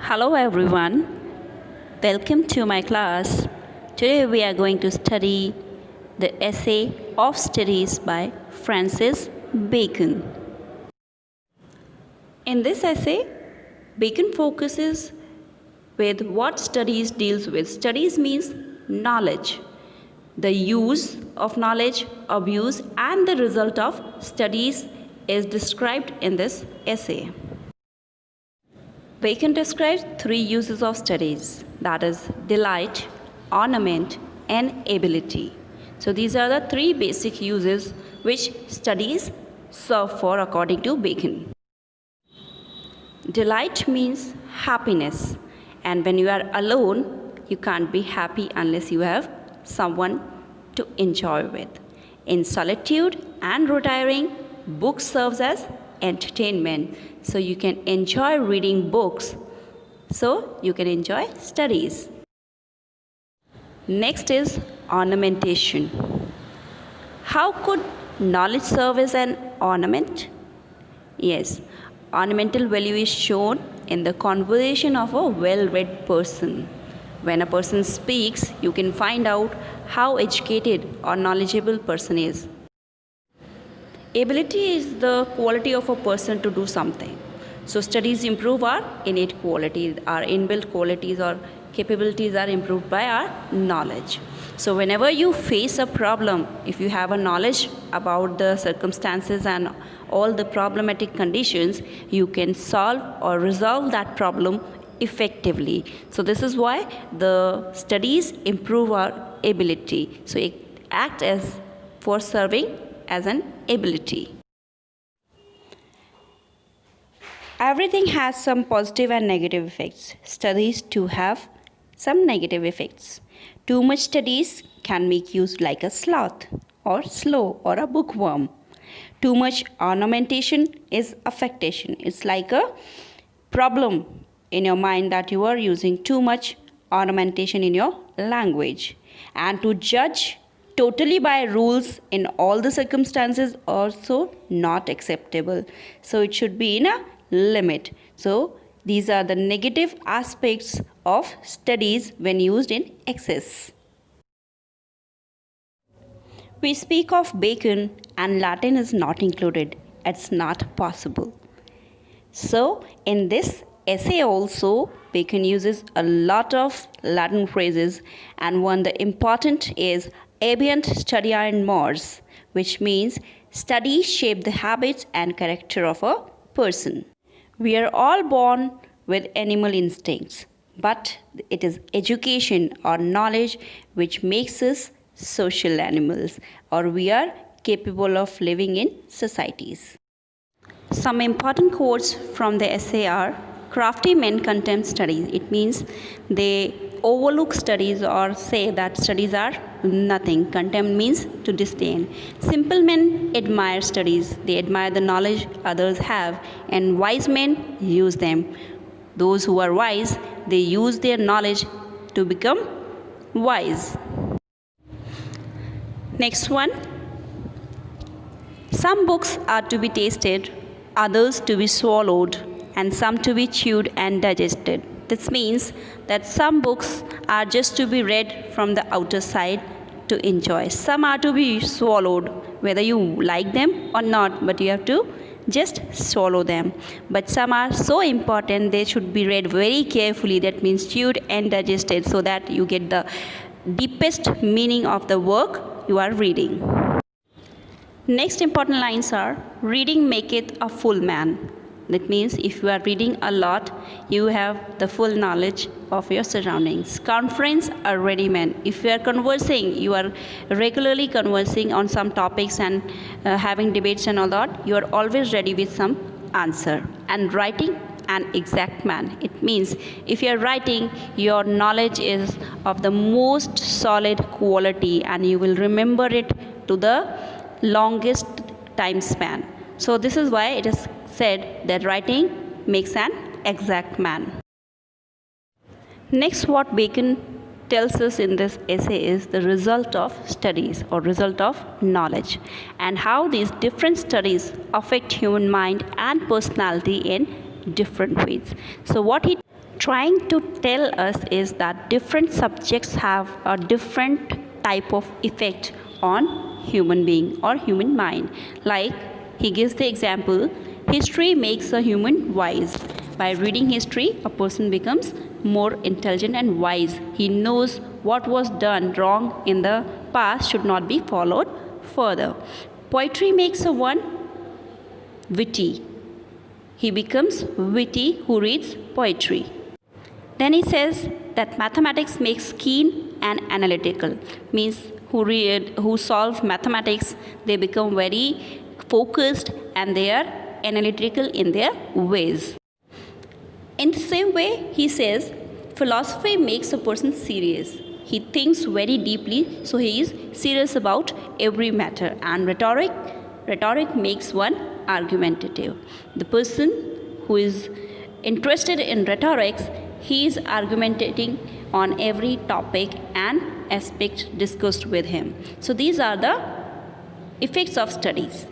Hello everyone, welcome to my class. Today we are going to study the essay of studies by Francis Bacon. In this essay, Bacon focuses with what studies deals with. Studies means knowledge, the use of knowledge, abuse, and the result of studies is described in this essay. Bacon describes three uses of studies, that is delight, ornament, and ability. So these are the three basic uses which studies serve for according to Bacon. Delight means happiness, and when you are alone, you can't be happy unless you have someone to enjoy with. In solitude and retiring, book serves as entertainment, so you can enjoy reading books, so you can enjoy studies. Next is ornamentation. How could knowledge serve as an ornament? Yes, ornamental value is shown in the conversation of a well-read person. When a person speaks, you can find out how educated or knowledgeable person is. Ability is the quality of a person to do something. So studies improve our innate qualities, our inbuilt qualities or capabilities are improved by our knowledge. So whenever you face a problem, if you have a knowledge about the circumstances and all the problematic conditions, you can solve or resolve that problem effectively. So this is why the studies improve our ability. So it acts as for serving as an ability. Everything has some positive and negative effects. Studies too have some negative effects. Too much studies can make you like a sloth or slow or a bookworm. Too much ornamentation is affectation. It's like a problem in your mind that you are using too much ornamentation in your language. And to judge totally by rules in all the circumstances also not acceptable. So it should be in a limit. So these are the negative aspects of studies when used in excess. We speak of Bacon and Latin is not included. It's not possible. So in this essay also, Bacon uses a lot of Latin phrases, and one the important is Ambient studia in mors, which means studies shape the habits and character of a person. We are all born with animal instincts, but it is education or knowledge which makes us social animals, or we are capable of living in societies. Some important quotes from the essay are: crafty men contemn studies. It means they overlook studies or say that studies are nothing. Contempt means to disdain. Simple men admire studies. They admire the knowledge others have, and wise men use them. Those who are wise, they use their knowledge to become wise. Next one. Some books are to be tasted, others to be swallowed, and some to be chewed and digested. This means that some books are just to be read from the outer side to enjoy. Some are to be swallowed, whether you like them or not, but you have to just swallow them. But some are so important, they should be read very carefully. That means chewed and digested, so that you get the deepest meaning of the work you are reading. Next important lines are: reading maketh a full man. That means if you are reading a lot, you have the full knowledge of your surroundings. Conference a ready man. If you are conversing, you are regularly conversing on some topics and having debates and all that, you are always ready with some answer. And writing an exact man. It means if you are writing, your knowledge is of the most solid quality and you will remember it to the longest time span. So this is why it is said that writing makes an exact man. Next, what Bacon tells us in this essay is the result of studies or result of knowledge, and how these different studies affect human mind and personality in different ways. So what he trying to tell us is that different subjects have a different type of effect on human being or human mind. Like he gives the example, history makes a human wise. By reading history, a person becomes more intelligent and wise. He knows what was done wrong in the past should not be followed further. Poetry makes a one witty. He becomes witty who reads poetry. Then he says that mathematics makes keen and analytical. Means who solve mathematics, they become very focused and they are analytical in their ways. In the same way, he says philosophy makes a person serious. He thinks very deeply, so he is serious about every matter. And rhetoric makes one argumentative. The person who is interested in rhetorics, he is argumentating on every topic and aspect discussed with him. So these are the effects of studies.